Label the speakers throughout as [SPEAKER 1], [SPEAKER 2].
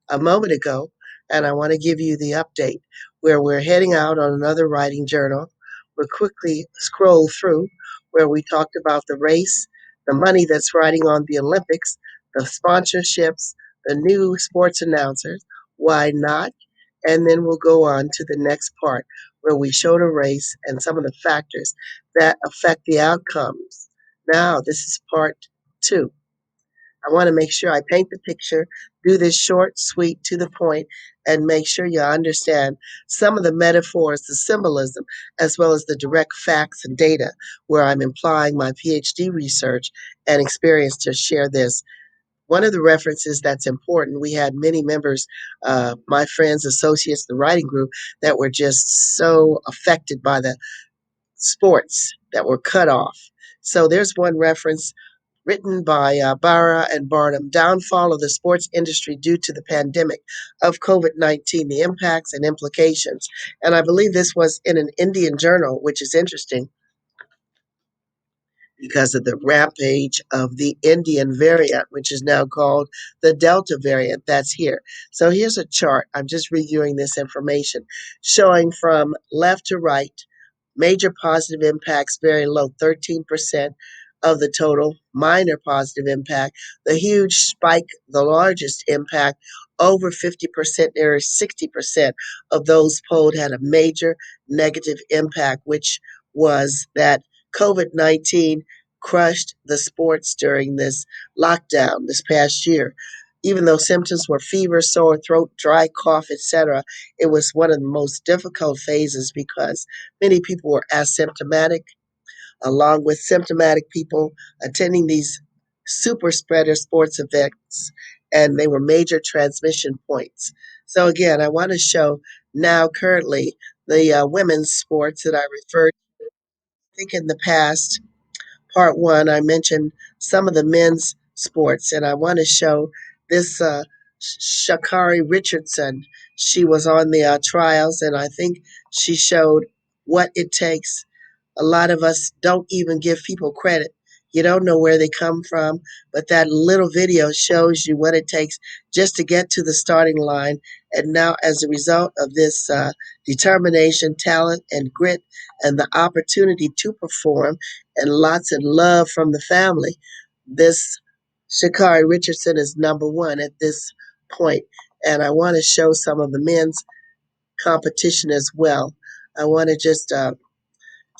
[SPEAKER 1] a moment ago, and I want to give you the update where we're heading out on another writing journal. We'll quickly scroll through where we talked about the race, the money that's riding on the Olympics, the sponsorships, the new sports announcers, why not? And then we'll go on to the next part where we show the race and some of the factors that affect the outcomes. Now, this is part two. I want to make sure I paint the picture, do this short, sweet, to the point, and make sure you understand some of the metaphors, the symbolism, as well as the direct facts and data where I'm implying my PhD research and experience to share this. One of the references that's important, we had many members, my friends, associates, the writing group, that were just so affected by the sports that were cut off. So there's one reference written by Barra and Barnum, Downfall of the Sports Industry Due to the Pandemic of COVID-19, the Impacts and Implications. And I believe this was in an Indian journal, which is interesting because of the rampage of the Indian variant, which is now called the Delta variant that's here. So here's a chart. I'm just reviewing this information showing from left to right. Major positive impacts very low, 13% of the total. Minor positive impact. The huge spike, the largest impact, over 50%, near 60% of those polled had a major negative impact, which was that COVID-19 crushed the sports during this lockdown this past year. Even though symptoms were fever, sore throat, dry cough, etc., it was one of the most difficult phases because many people were asymptomatic, along with symptomatic people attending these super spreader sports events, and they were major transmission points. So, again, I want to show now currently the women's sports that I referred to. I think in the past, part one, I mentioned some of the men's sports, and I want to show this Shakari Richardson. She was on the trials, and I think she showed what it takes. A lot of us don't even give people credit. You don't know where they come from, but that little video shows you what it takes just to get to the starting line. And now, as a result of this determination, talent, and grit, and the opportunity to perform, and lots of love from the family, this Shakari Richardson is number one at this point. And I want to show some of the men's competition as well. I want to just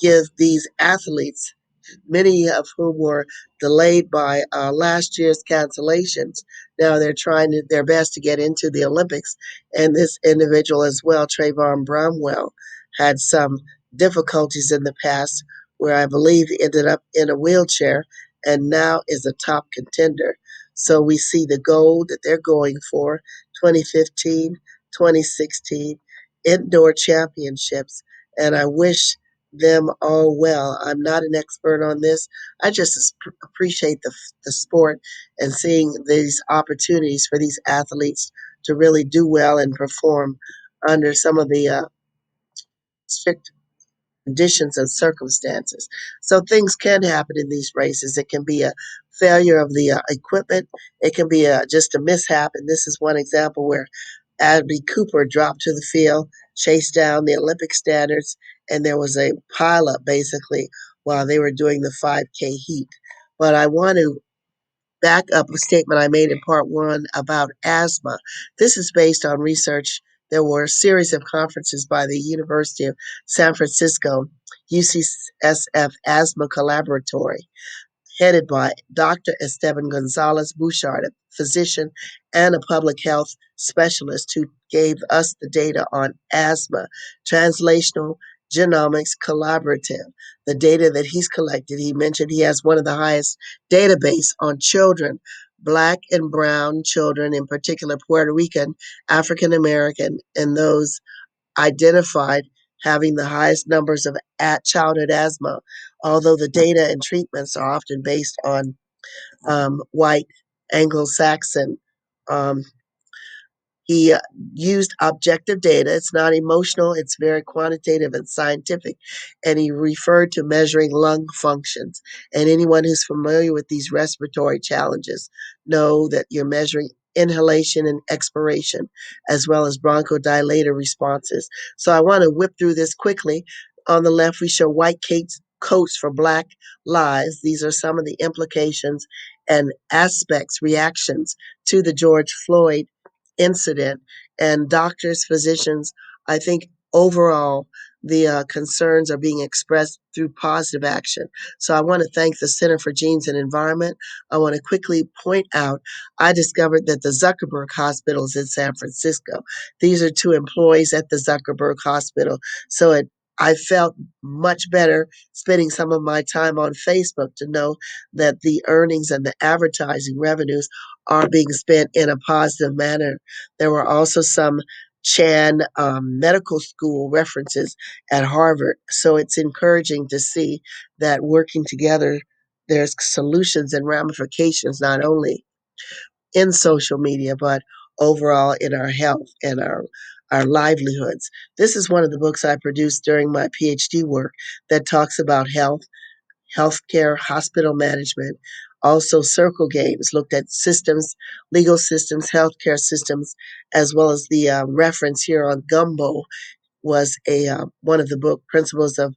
[SPEAKER 1] give these athletes, many of whom were delayed by last year's cancellations. Now they're trying their best to get into the Olympics. And this individual as well, Trayvon Bromwell, had some difficulties in the past where I believe he ended up in a wheelchair and now is a top contender. So we see the gold that they're going for 2015, 2016 indoor championships. And I wish them all well. I'm not an expert on this. I just appreciate the sport and seeing these opportunities for these athletes to really do well and perform under some of the strict conditions and circumstances. So things can happen in these races. It can be a failure of the equipment. It can be just a mishap. And this is one example where Abby Cooper dropped to the field, chased down the Olympic standards, and there was a pileup basically while they were doing the 5K heat. But I want to back up a statement I made in part one about asthma. This is based on research. There were a series of conferences by the University of San Francisco, UCSF Asthma Collaboratory, headed by Dr. Esteban Gonzalez Bouchard, a physician and a public health specialist who gave us the data on asthma, translational genomics collaborative. The data that he's collected, he mentioned he has one of the highest database on children, Black and brown children, in particular Puerto Rican, African American, and those identified having the highest numbers of childhood asthma, although the data and treatments are often based on white Anglo-Saxon. Um, he used objective data. It's not emotional, it's very quantitative and scientific. And he referred to measuring lung functions. And anyone who's familiar with these respiratory challenges know that you're measuring inhalation and expiration, as well as bronchodilator responses. So I want to whip through this quickly. On the left, we show white coats for Black lives. These are some of the implications and aspects, reactions to the George Floyd incident. And doctors, physicians, I think overall, the concerns are being expressed through positive action. So I want to thank the Center for Genes and Environment. I want to quickly point out I discovered that the Zuckerberg Hospitals in San Francisco. These are two employees at the Zuckerberg Hospital. So I felt much better spending some of my time on Facebook to know that the earnings and the advertising revenues are being spent in a positive manner. There were also some Chan Medical School references at Harvard. So it's encouraging to see that working together, there's solutions and ramifications not only in social media, but overall in our health and our livelihoods. This is one of the books I produced during my PhD work that talks about health, healthcare, hospital management. Also, Circle Games looked at systems, legal systems, healthcare systems, as well as the reference here on Gumbo was a one of the book principles of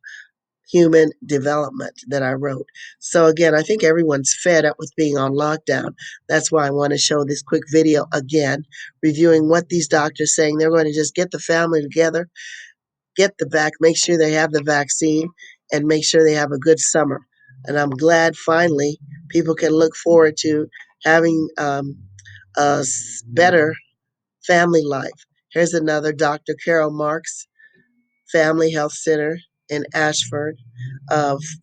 [SPEAKER 1] human development that I wrote. So again, I think everyone's fed up with being on lockdown. That's why I want to show this quick video again, reviewing what these doctors saying. They're going to just get the family together, get the make sure they have the vaccine, and make sure they have a good summer. And I'm glad finally people can look forward to having a better family life. Here's another Dr. Carol Marks Family Health Center in Ashford,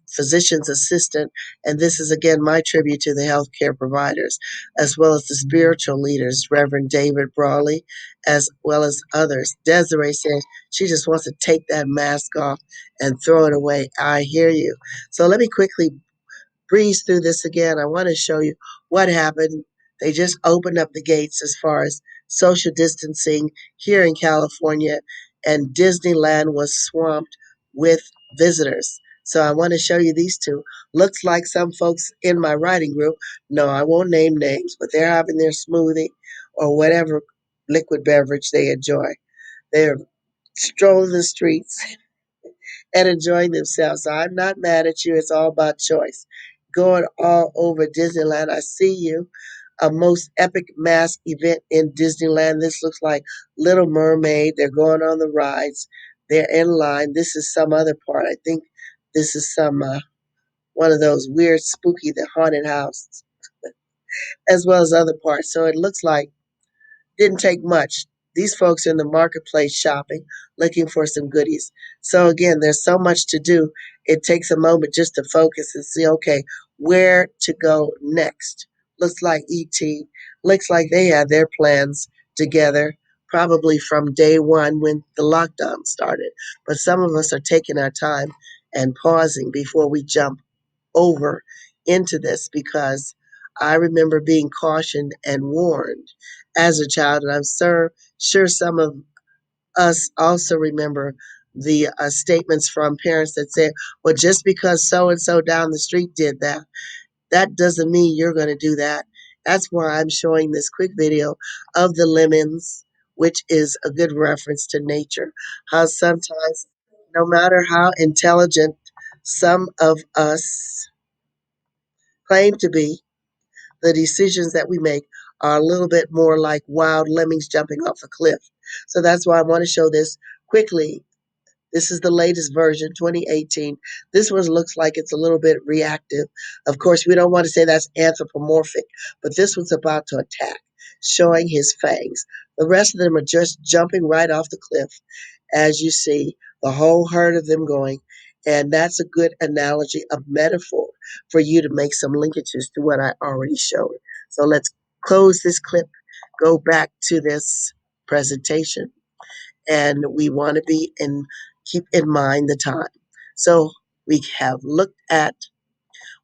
[SPEAKER 1] physician's assistant. And this is again my tribute to the healthcare providers, as well as the spiritual leaders, Reverend David Brawley, as well as others. Desiree says she just wants to take that mask off and throw it away. I hear you. So let me quickly breeze through this again. I want to show you what happened. They just opened up the gates as far as social distancing here in California, and Disneyland was swamped with visitors. So I want to show you these two. Looks like some folks in my writing group, no, I won't name names, but they're having their smoothie or whatever liquid beverage they enjoy. They're strolling the streets and enjoying themselves. So I'm not mad at you. It's all about choice. Going all over Disneyland. I see you. A most epic mask event in Disneyland. This looks like Little Mermaid. They're going on the rides. They're in line. This is some other part. I think this is some one of those weird, spooky, the haunted house, as well as other parts. So it looks like didn't take much. These folks are in the marketplace shopping, looking for some goodies. So again, there's so much to do. It takes a moment just to focus and see, okay, where to go next. Looks like ET. Looks like they had their plans together, probably from day one when the lockdown started. But some of us are taking our time and pausing before we jump over into this because I remember being cautioned and warned as a child, and I'm sure some of us also remember the statements from parents that said, well, just because so and so down the street did that, that doesn't mean you're going to do that. That's why I'm showing this quick video of the lemons, which is a good reference to nature. How sometimes, no matter how intelligent some of us claim to be, the decisions that we make are a little bit more like wild lemmings jumping off a cliff. So that's why I want to show this quickly. This is the latest version, 2018. This one looks like it's a little bit reactive. Of course, we don't want to say that's anthropomorphic, but this one's about to attack, showing his fangs. The rest of them are just jumping right off the cliff, as you see, the whole herd of them going. And that's a good analogy, a metaphor for you to make some linkages to what I already showed. So let's close this clip, go back to this presentation, and we want to be in keep in mind the time. So we have looked at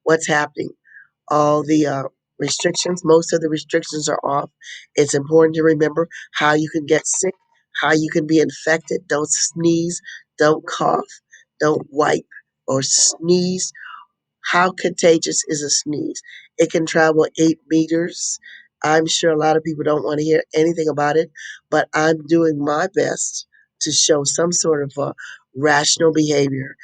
[SPEAKER 1] what's happening, all the restrictions. Most of the restrictions are off. It's important to remember how you can get sick, how you can be infected. Don't sneeze, don't cough, don't wipe or sneeze. How contagious is a sneeze? It can travel 8 meters. I'm sure a lot of people don't want to hear anything about it, but I'm doing my best to show some sort of a rational behavior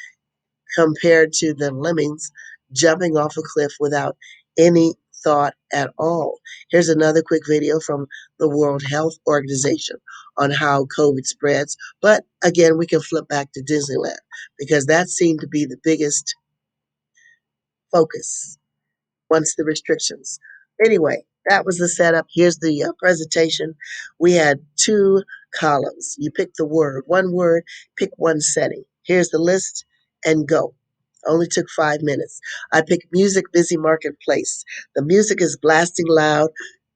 [SPEAKER 1] compared to the lemmings jumping off a cliff without any thought at all. Here's another quick video from the World Health Organization on how COVID spreads. But again, we can flip back to Disneyland because that seemed to be the biggest focus once the restrictions. Anyway, that was the setup. Here's the presentation. We had two columns. You pick the word, one word, pick one setting. Here's the list and go. Only took 5 minutes. I picked music, busy marketplace. The music is blasting loud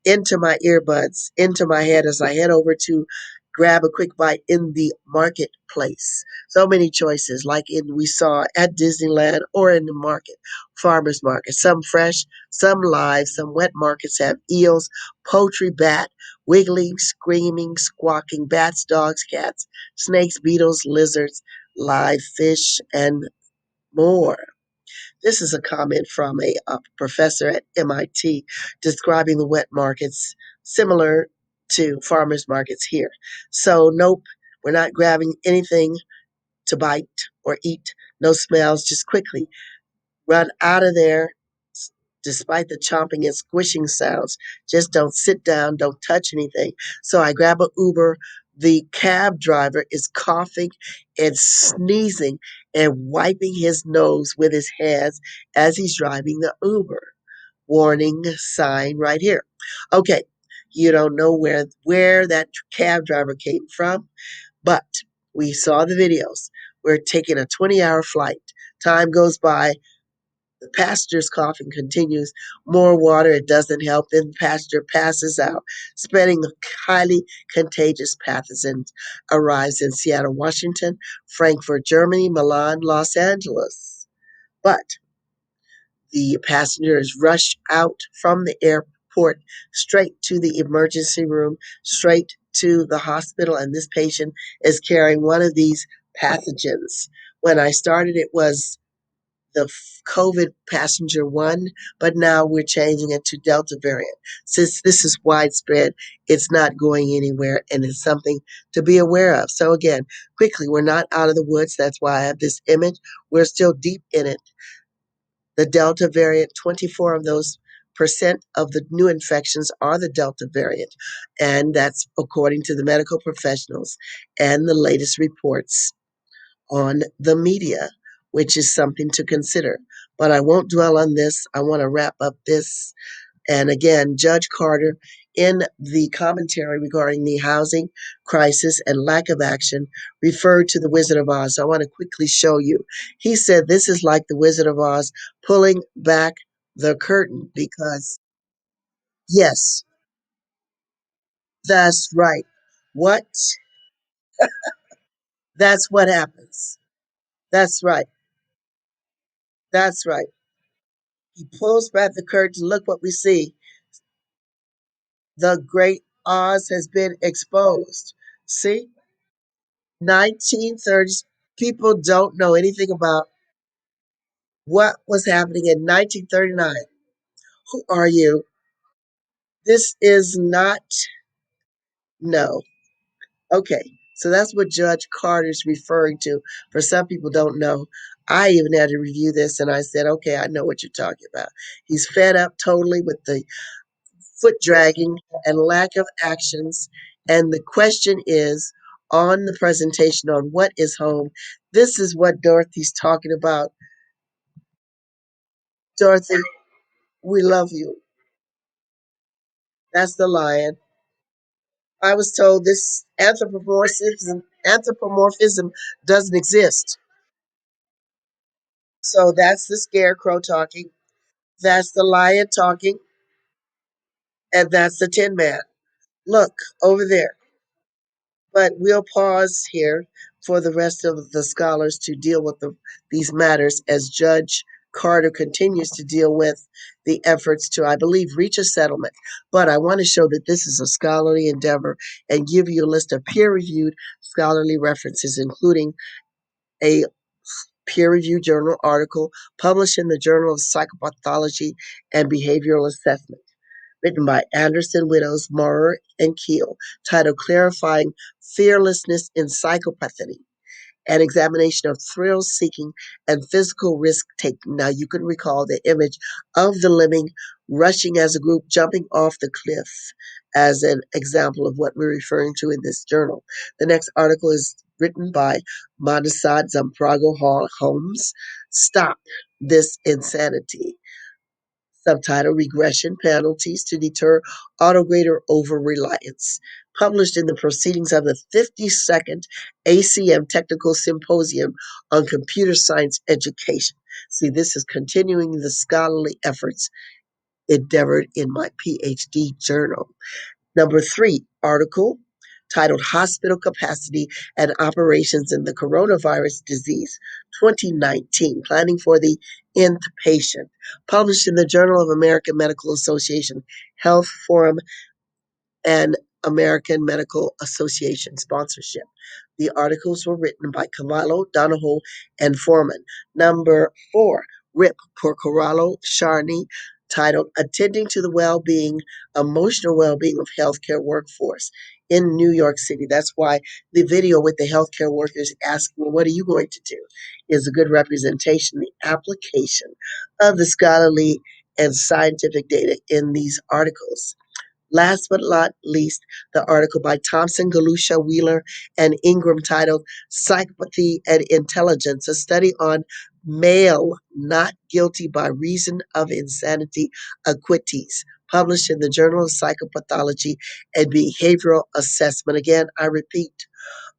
[SPEAKER 1] into my earbuds, into my head as I head over to grab a quick bite in the marketplace. So many choices, like we saw at Disneyland or in the market, farmers market. Some fresh, some live, some wet markets have eels, poultry, bat, wiggling, screaming, squawking, bats, dogs, cats, snakes, beetles, lizards, live fish, and more. This is a comment from a professor at MIT describing the wet markets similar to farmers markets here. So, nope, we're not grabbing anything to bite or eat. No smells, just quickly run out of there despite the chomping and squishing sounds. Just don't sit down, don't touch anything. So I grab an Uber. The cab driver is coughing and sneezing and wiping his nose with his hands as he's driving the Uber. Warning sign right here. Okay, you don't know where that cab driver came from, but we saw the videos. We're taking a 20-hour flight. Time goes by, the passenger's coughing continues. More water, it doesn't help. Then the passenger passes out, spreading a highly contagious pathogen. Arrives in Seattle, Washington, Frankfurt, Germany, Milan, Los Angeles. But the passenger is rushed out from the airport straight to the emergency room, straight to the hospital, and this patient is carrying one of these pathogens. When I started, it was the COVID passenger one, but now we're changing it to Delta variant. Since this is widespread, it's not going anywhere and it's something to be aware of. So, again, quickly, we're not out of the woods. That's why I have this image. We're still deep in it. The Delta variant, 24 of those percent of the new infections are the Delta variant. And that's according to the medical professionals and the latest reports on the media, which is something to consider. But I won't dwell on this. I want to wrap up this. And again, Judge Carter, in the commentary regarding the housing crisis and lack of action, referred to the Wizard of Oz. So I want to quickly show you. He said this is like the Wizard of Oz pulling back the curtain because, yes, that's right. What? That's what happens. That's right. That's right. He pulls back the curtain. Look what we see. The great Oz has been exposed. See? 1930s. People don't know anything about what was happening in 1939. Who are you? This is not, no. Okay. So that's what Judge Carter's referring to. For some people don't know. I even had to review this and I said, okay, I know what you're talking about. He's fed up totally with the foot dragging and lack of actions. And the question is on the presentation on what is home. This is what Dorothy's talking about. Dorothy, we love you. That's the lion. I was told this anthropomorphism doesn't exist. So that's the scarecrow talking. That's the lion talking. And that's the Tin Man. Look over there. But we'll pause here for the rest of the scholars to deal with these matters as Judge Carter continues to deal with the efforts to, I believe, reach a settlement. But I want to show that this is a scholarly endeavor and give you a list of peer reviewed scholarly references, including a peer reviewed journal article published in the Journal of Psychopathology and Behavioral Assessment. written by Anderson, Widows, Maurer, and Keel, titled Clarifying Fearlessness in Psychopathy. An examination of thrill seeking and physical risk taking. Now, you can recall the image of the living rushing as a group, jumping off the cliff, as an example of what we're referring to in this journal. The next article is written by Madasad Zamprago Hall Holmes. Stop This Insanity. Subtitle Regression Penalties to Deter Autograder Over Reliance. Published in the proceedings of the 52nd ACM Technical Symposium on Computer Science Education. See, this is continuing the scholarly efforts endeavored in my PhD journal. Number 3, article titled Hospital Capacity and Operations in the Coronavirus Disease 2019, Planning for the Nth Patient, published in the Journal of American Medical Association Health Forum and American Medical Association sponsorship. The articles were written by Cavallo, Donahoe, and Foreman. Number 4, RIP Porcorallo Charney, titled Attending to the Well-Being, Emotional Well-Being of Healthcare Workforce in New York City. That's why the video with the healthcare workers asking, well, what are you going to do, is a good representation, the application of the scholarly and scientific data in these articles. Last but not least, the article by Thompson, Galusha, Wheeler, and Ingram titled Psychopathy and Intelligence, a study on male not guilty by reason of insanity acquittees, published in the Journal of Psychopathology and Behavioral Assessment. Again, I repeat,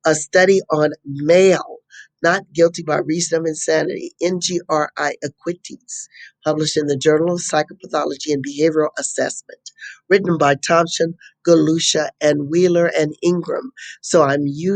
[SPEAKER 1] a study on male not guilty by reason of insanity, NGRI acquittees, published in the Journal of Psychopathology and Behavioral Assessment, written by Thompson, Galusha, and Wheeler and Ingram. So I'm using